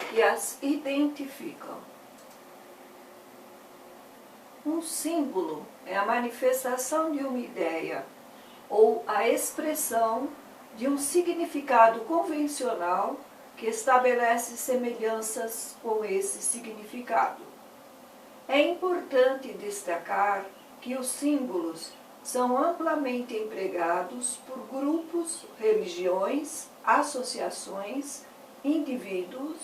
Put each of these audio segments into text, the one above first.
que as identificam. Um símbolo é a manifestação de uma ideia ou a expressão de um significado convencional que estabelece semelhanças com esse significado. É importante destacar que os símbolos são amplamente empregados por grupos, religiões, associações, indivíduos,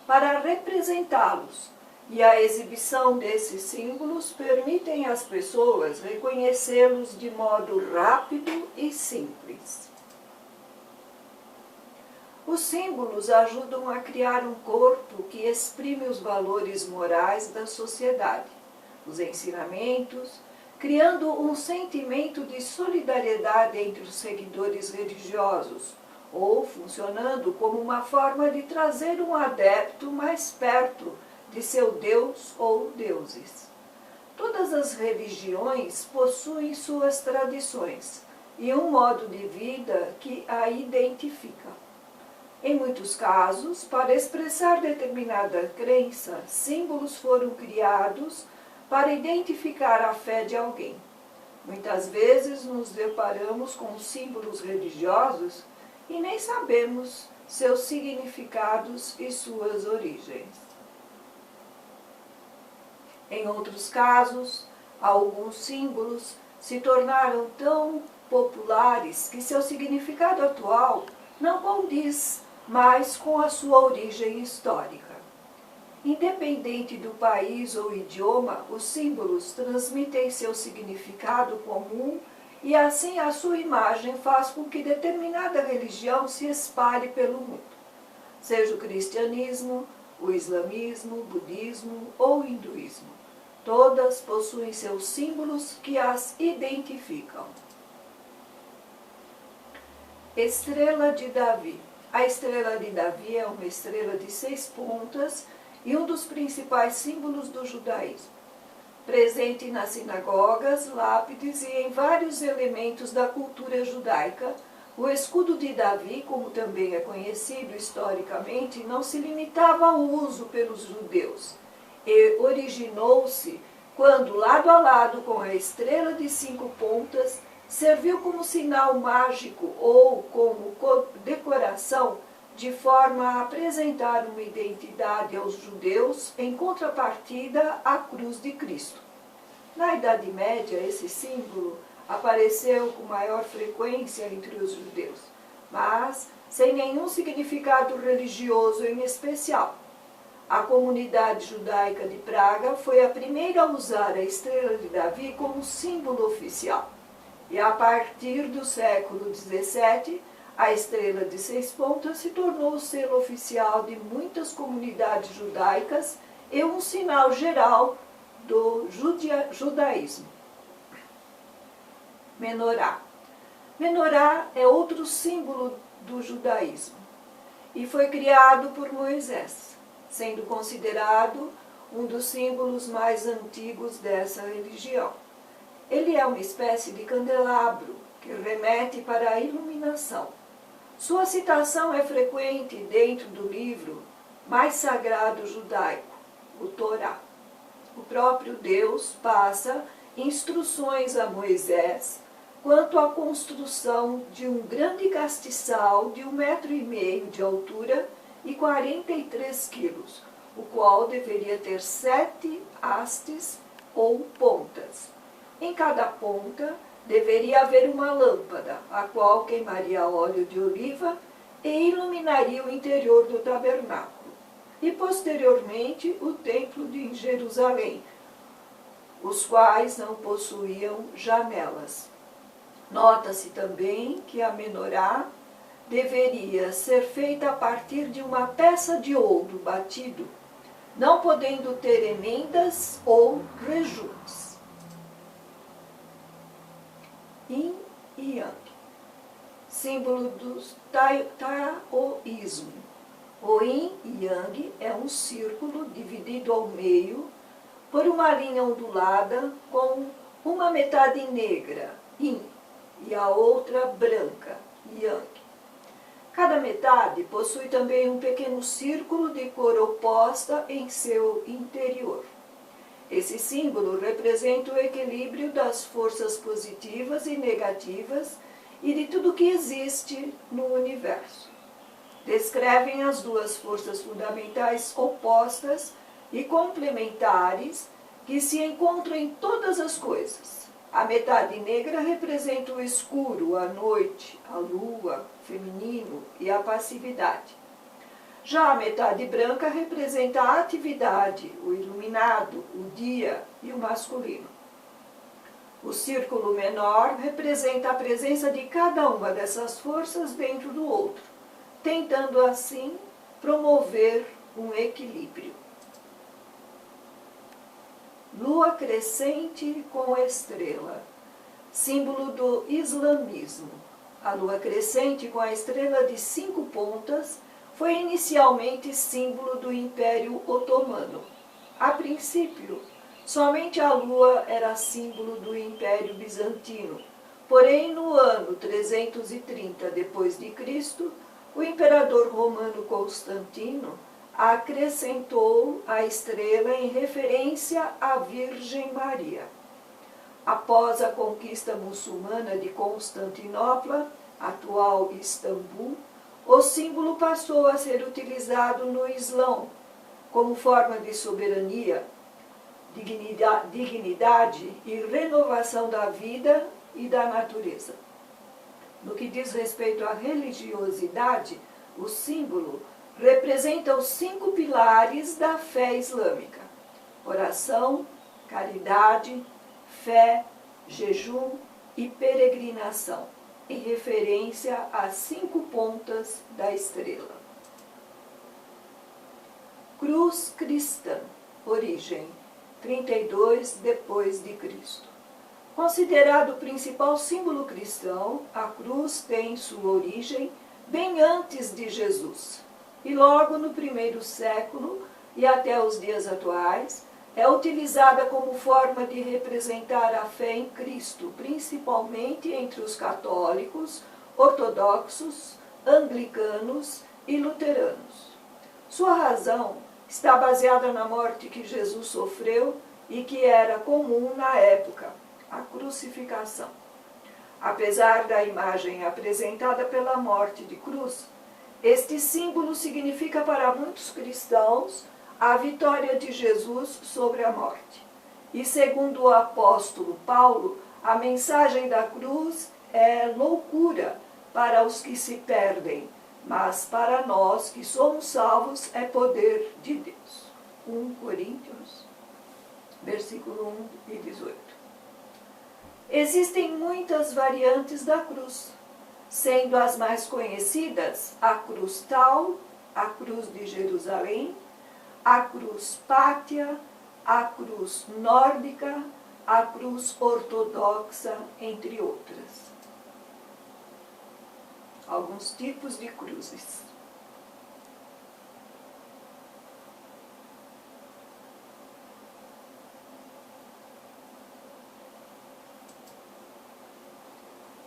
para representá-los, e a exibição desses símbolos permitem às pessoas reconhecê-los de modo rápido e simples. Os símbolos ajudam a criar um corpo que exprime os valores morais da sociedade, os ensinamentos, criando um sentimento de solidariedade entre os seguidores religiosos, ou funcionando como uma forma de trazer um adepto mais perto de seu Deus ou deuses. Todas as religiões possuem suas tradições e um modo de vida que a identifica. Em muitos casos, para expressar determinada crença, símbolos foram criados para identificar a fé de alguém. Muitas vezes nos deparamos com símbolos religiosos e nem sabemos seus significados e suas origens. Em outros casos, alguns símbolos se tornaram tão populares que seu significado atual não condiz mais com a sua origem histórica. Independente do país ou idioma, os símbolos transmitem seu significado comum e assim a sua imagem faz com que determinada religião se espalhe pelo mundo, seja o cristianismo, o islamismo, o budismo ou o hinduísmo. Todas possuem seus símbolos que as identificam. Estrela de Davi. A estrela de Davi é uma estrela de 6 pontas e um dos principais símbolos do judaísmo. Presente nas sinagogas, lápides e em vários elementos da cultura judaica, o escudo de Davi, como também é conhecido historicamente, não se limitava ao uso pelos judeus e originou-se quando, lado a lado com a estrela de 5 pontas, serviu como sinal mágico ou como decoração de forma a apresentar uma identidade aos judeus em contrapartida à cruz de Cristo. Na Idade Média, esse símbolo apareceu com maior frequência entre os judeus, mas sem nenhum significado religioso em especial. A comunidade judaica de Praga foi a primeira a usar a estrela de Davi como símbolo oficial. E a partir do século XVII, a estrela de 6 pontas se tornou o selo oficial de muitas comunidades judaicas e um sinal geral do judaísmo. Menorá. Menorá é outro símbolo do judaísmo e foi criado por Moisés, sendo considerado um dos símbolos mais antigos dessa religião. Ele é uma espécie de candelabro que remete para a iluminação. Sua citação é frequente dentro do livro mais sagrado judaico, o Torá. O próprio Deus passa instruções a Moisés quanto à construção de um grande castiçal de 1,5 metro de altura e 43 quilos, o qual deveria ter 7 hastes ou pontas. Em cada ponta deveria haver uma lâmpada, a qual queimaria óleo de oliva e iluminaria o interior do tabernáculo, e posteriormente o templo de Jerusalém, os quais não possuíam janelas. Nota-se também que a menorá deveria ser feita a partir de uma peça de ouro batido, não podendo ter emendas ou rejuntes. Yin e Yang, símbolo do taoísmo. O Yin e Yang é um círculo dividido ao meio por uma linha ondulada com uma metade negra, Yin, e a outra branca, Yang. Cada metade possui também um pequeno círculo de cor oposta em seu interior. Esse símbolo representa o equilíbrio das forças positivas e negativas e de tudo que existe no universo. Descrevem as duas forças fundamentais opostas e complementares que se encontram em todas as coisas. A metade negra representa o escuro, a noite, a lua, o feminino e a passividade. Já a metade branca representa a atividade, o iluminado, o dia e o masculino. O círculo menor representa a presença de cada uma dessas forças dentro do outro, tentando assim promover um equilíbrio. Lua crescente com estrela, símbolo do islamismo. A lua crescente com a estrela de 5 pontas foi inicialmente símbolo do Império Otomano. A princípio, somente a lua era símbolo do Império Bizantino. Porém, no ano 330 d.C., o imperador romano Constantino acrescentou a estrela em referência à Virgem Maria. Após a conquista muçulmana de Constantinopla, atual Istambul, o símbolo passou a ser utilizado no Islão como forma de soberania, dignidade e renovação da vida e da natureza. No que diz respeito à religiosidade, o símbolo representa os 5 pilares da fé islâmica: oração, caridade, fé, jejum e peregrinação, em referência às 5 pontas da estrela. Cruz cristã, origem 32 d.C. Considerado o principal símbolo cristão, a cruz tem sua origem bem antes de Jesus. E logo no 1º século e até os dias atuais, é utilizada como forma de representar a fé em Cristo, principalmente entre os católicos, ortodoxos, anglicanos e luteranos. Sua razão está baseada na morte que Jesus sofreu e que era comum na época, a crucificação. Apesar da imagem apresentada pela morte de cruz, este símbolo significa para muitos cristãos a vitória de Jesus sobre a morte. E segundo o apóstolo Paulo, a mensagem da cruz é loucura para os que se perdem, mas para nós que somos salvos é poder de Deus. 1 Coríntios, versículo 1 e 18. Existem muitas variantes da cruz, sendo as mais conhecidas a cruz tal, a cruz de Jerusalém, a cruz pátia, a cruz nórdica, a cruz ortodoxa, entre outras. Alguns tipos de cruzes.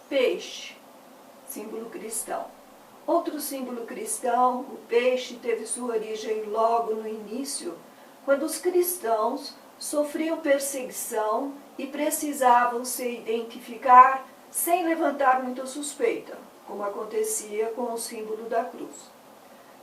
Peixe, símbolo cristão. Outro símbolo cristão, o peixe, teve sua origem logo no início, quando os cristãos sofriam perseguição e precisavam se identificar sem levantar muita suspeita, como acontecia com o símbolo da cruz.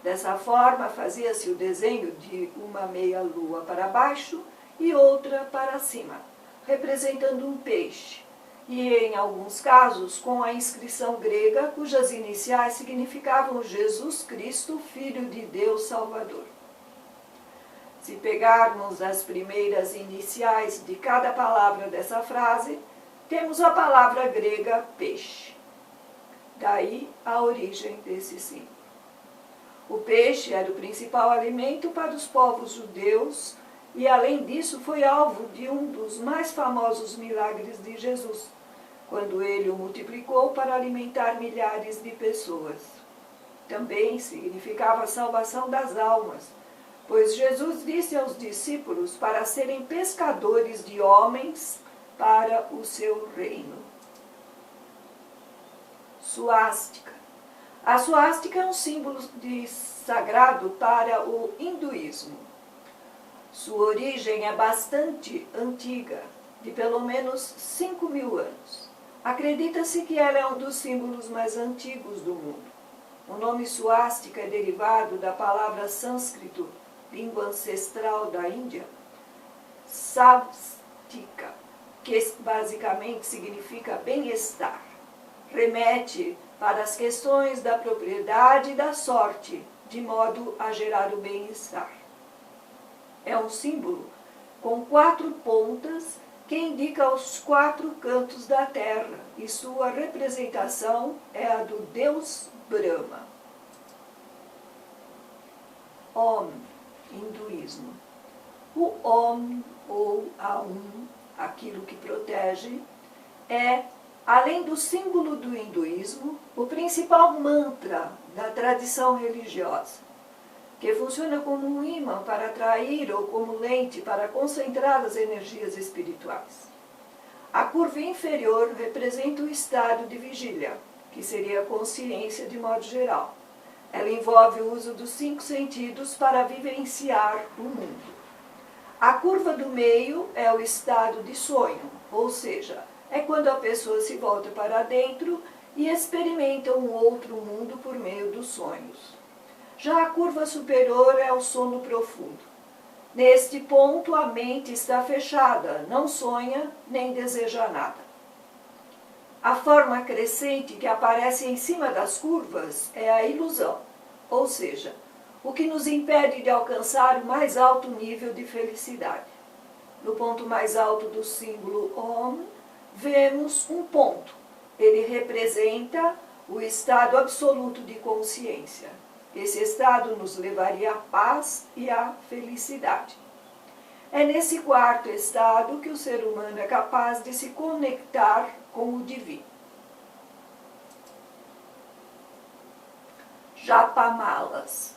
Dessa forma, fazia-se o desenho de uma meia-lua para baixo e outra para cima, representando um peixe, e em alguns casos com a inscrição grega, cujas iniciais significavam Jesus Cristo, Filho de Deus Salvador. Se pegarmos as primeiras iniciais de cada palavra dessa frase, temos a palavra grega peixe. Daí a origem desse símbolo. O peixe era o principal alimento para os povos judeus e, além disso, foi alvo de um dos mais famosos milagres de Jesus, quando ele o multiplicou para alimentar milhares de pessoas. Também significava a salvação das almas, pois Jesus disse aos discípulos para serem pescadores de homens para o seu reino. Suástica. A suástica é um símbolo sagrado para o hinduísmo. Sua origem é bastante antiga, de pelo menos 5.000 anos. Acredita-se que ela é um dos símbolos mais antigos do mundo. O nome suástica é derivado da palavra sânscrito, língua ancestral da Índia, savastika, que basicamente significa bem-estar. Remete para as questões da propriedade e da sorte, de modo a gerar o bem-estar. É um símbolo com 4 pontas que indica os 4 cantos da terra, e sua representação é a do deus Brahma. Om, hinduísmo. O Om, ou Aum, aquilo que protege, é, além do símbolo do hinduísmo, o principal mantra da tradição religiosa, que funciona como um ímã para atrair ou como lente para concentrar as energias espirituais. A curva inferior representa o estado de vigília, que seria a consciência de modo geral. Ela envolve o uso dos 5 sentidos para vivenciar o mundo. A curva do meio é o estado de sonho, ou seja, é quando a pessoa se volta para dentro e experimenta um outro mundo por meio dos sonhos. Já a curva superior é o sono profundo. Neste ponto, a mente está fechada, não sonha nem deseja nada. A forma crescente que aparece em cima das curvas é a ilusão, ou seja, o que nos impede de alcançar o mais alto nível de felicidade. No ponto mais alto do símbolo Om, vemos um ponto. Ele representa o estado absoluto de consciência. Esse estado nos levaria à paz e à felicidade. É nesse 4º estado que o ser humano é capaz de se conectar com o divino. Japamalas.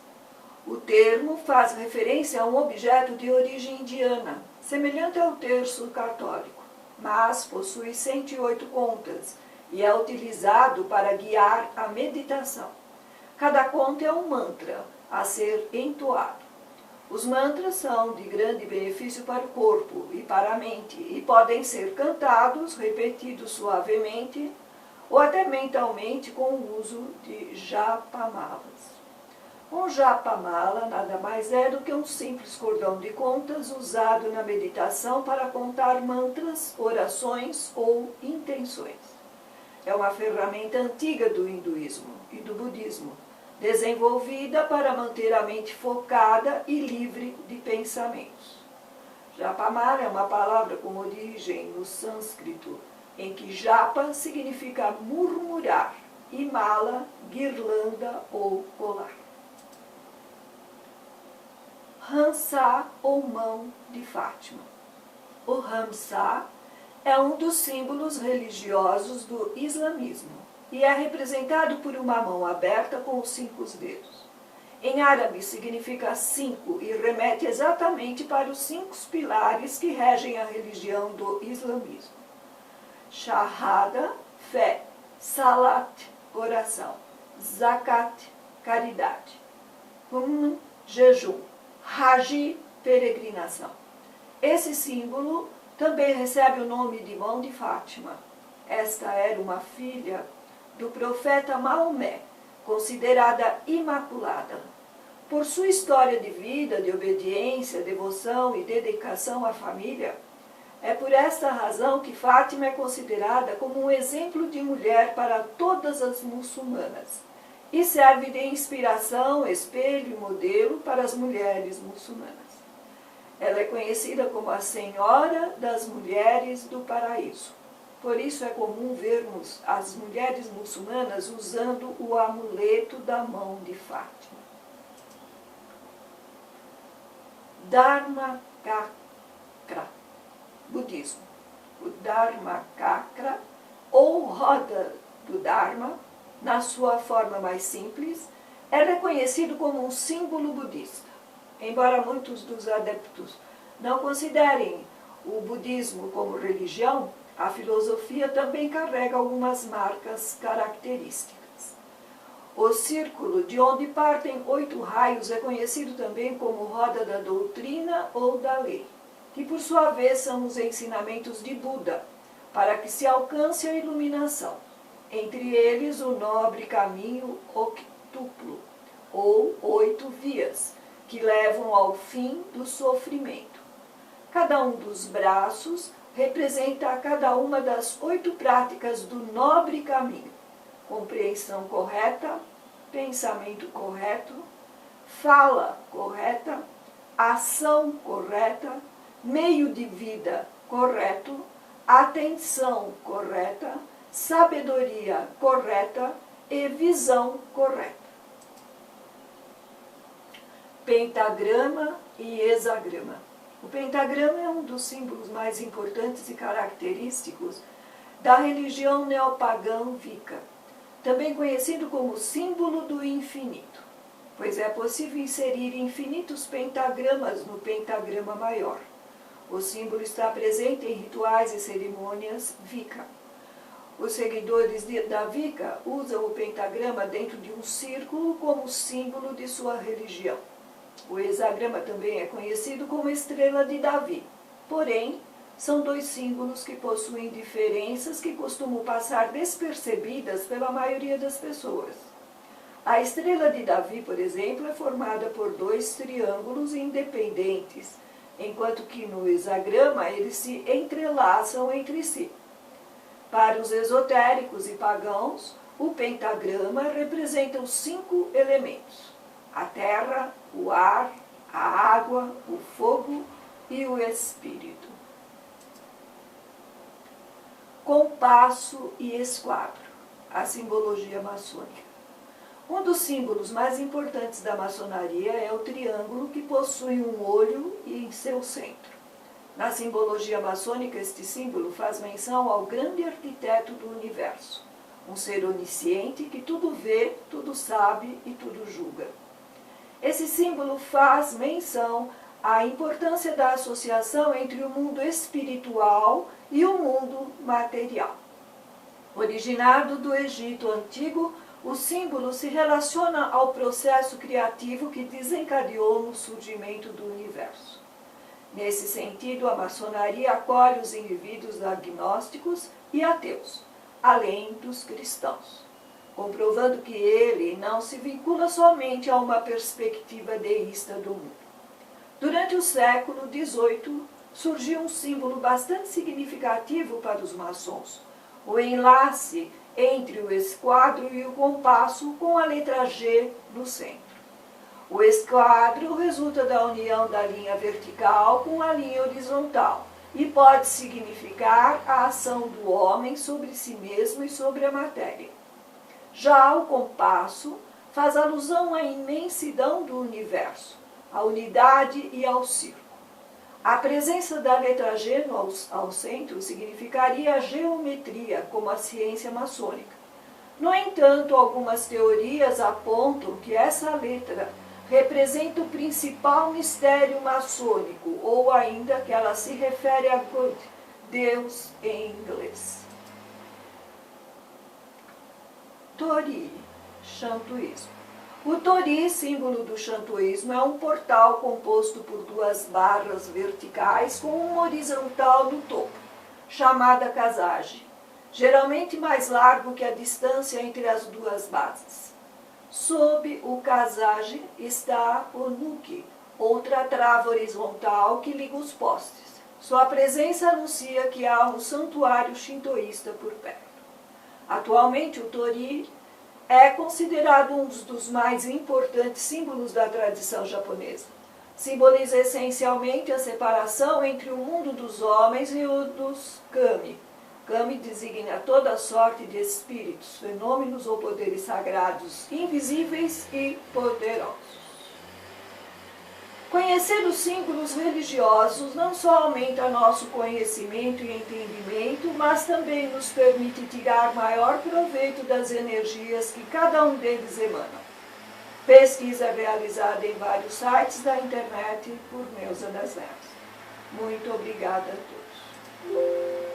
O termo faz referência a um objeto de origem indiana, semelhante ao terço católico, mas possui 108 contas e é utilizado para guiar a meditação. Cada conta é um mantra a ser entoado. Os mantras são de grande benefício para o corpo e para a mente e podem ser cantados, repetidos suavemente ou até mentalmente com o uso de japamalas. Um japamala nada mais é do que um simples cordão de contas usado na meditação para contar mantras, orações ou intenções. É uma ferramenta antiga do hinduísmo e do budismo, desenvolvida para manter a mente focada e livre de pensamentos. Japamala é uma palavra com origem no sânscrito, em que japa significa murmurar e mala, guirlanda ou colar. Hamsa ou mão de Fátima. O Hamsa é um dos símbolos religiosos do islamismo e é representado por uma mão aberta com os 5 dedos. Em árabe significa 5 e remete exatamente para os 5 pilares que regem a religião do islamismo. Shahada, fé. Salat, oração. Zakat, caridade. Jejum. Haji, peregrinação. Esse símbolo também recebe o nome de mão de Fátima. Esta era uma filha do profeta Maomé, considerada imaculada. Por sua história de vida, de obediência, devoção e dedicação à família, é por esta razão que Fátima é considerada como um exemplo de mulher para todas as muçulmanas e serve de inspiração, espelho e modelo para as mulheres muçulmanas. Ela é conhecida como a Senhora das Mulheres do Paraíso. Por isso é comum vermos as mulheres muçulmanas usando o amuleto da mão de Fátima. Dharmakakra, budismo. O Dharmakakra, ou roda do Dharma, na sua forma mais simples, é reconhecido como um símbolo budista. Embora muitos dos adeptos não considerem o budismo como religião, a filosofia também carrega algumas marcas características. O círculo, de onde partem 8 raios, é conhecido também como roda da doutrina ou da lei, que por sua vez são os ensinamentos de Buda, para que se alcance a iluminação. Entre eles, o nobre caminho octuplo, ou 8 vias, que levam ao fim do sofrimento. Cada um dos braços representa cada uma das 8 práticas do nobre caminho: compreensão correta, pensamento correto, fala correta, ação correta, meio de vida correto, atenção correta, sabedoria correta e visão correta. Pentagrama e hexagrama. O pentagrama é um dos símbolos mais importantes e característicos da religião neopagã Wicca, também conhecido como símbolo do infinito, pois é possível inserir infinitos pentagramas no pentagrama maior. O símbolo está presente em rituais e cerimônias Wicca. Os seguidores da Wicca usam o pentagrama dentro de um círculo como símbolo de sua religião. O hexagrama também é conhecido como estrela de Davi, porém, são 2 símbolos que possuem diferenças que costumam passar despercebidas pela maioria das pessoas. A estrela de Davi, por exemplo, é formada por 2 triângulos independentes, enquanto que no hexagrama eles se entrelaçam entre si. Para os esotéricos e pagãos, o pentagrama representa os 5 elementos: a terra, o ar, a água, o fogo e o espírito. Compasso e esquadro, a simbologia maçônica. Um dos símbolos mais importantes da maçonaria é o triângulo, que possui um olho em seu centro. Na simbologia maçônica, este símbolo faz menção ao grande arquiteto do universo, um ser onisciente que tudo vê, tudo sabe e tudo julga. Esse símbolo faz menção à importância da associação entre o mundo espiritual e o mundo material. Originado do Egito Antigo, o símbolo se relaciona ao processo criativo que desencadeou no surgimento do universo. Nesse sentido, a maçonaria acolhe os indivíduos agnósticos e ateus, além dos cristãos, comprovando que ele não se vincula somente a uma perspectiva deísta do mundo. Durante o século XVIII, surgiu um símbolo bastante significativo para os maçons: o enlace entre o esquadro e o compasso com a letra G no centro. O esquadro resulta da união da linha vertical com a linha horizontal e pode significar a ação do homem sobre si mesmo e sobre a matéria. Já o compasso faz alusão à imensidão do universo, à unidade e ao círculo. A presença da letra G ao centro significaria a geometria como a ciência maçônica. No entanto, algumas teorias apontam que essa letra representa o principal mistério maçônico, ou ainda que ela se refere a God, Deus em inglês. Torii, Shantoísmo. O torii, símbolo do shantoísmo, é um portal composto por 2 barras verticais com uma horizontal no topo, chamada kasage, geralmente mais largo que a distância entre as 2 bases. Sob o kasage está o nuki, outra trava horizontal que liga os postes. Sua presença anuncia que há um santuário shintoísta por perto. Atualmente, o torii é considerado um dos mais importantes símbolos da tradição japonesa. Simboliza essencialmente a separação entre o mundo dos homens e o dos kami. Kami designa toda sorte de espíritos, fenômenos ou poderes sagrados, invisíveis e poderosos. Conhecer os símbolos religiosos não só aumenta nosso conhecimento e entendimento, mas também nos permite tirar maior proveito das energias que cada um deles emana. Pesquisa realizada em vários sites da internet por Neuza das Neves. Muito obrigada a todos.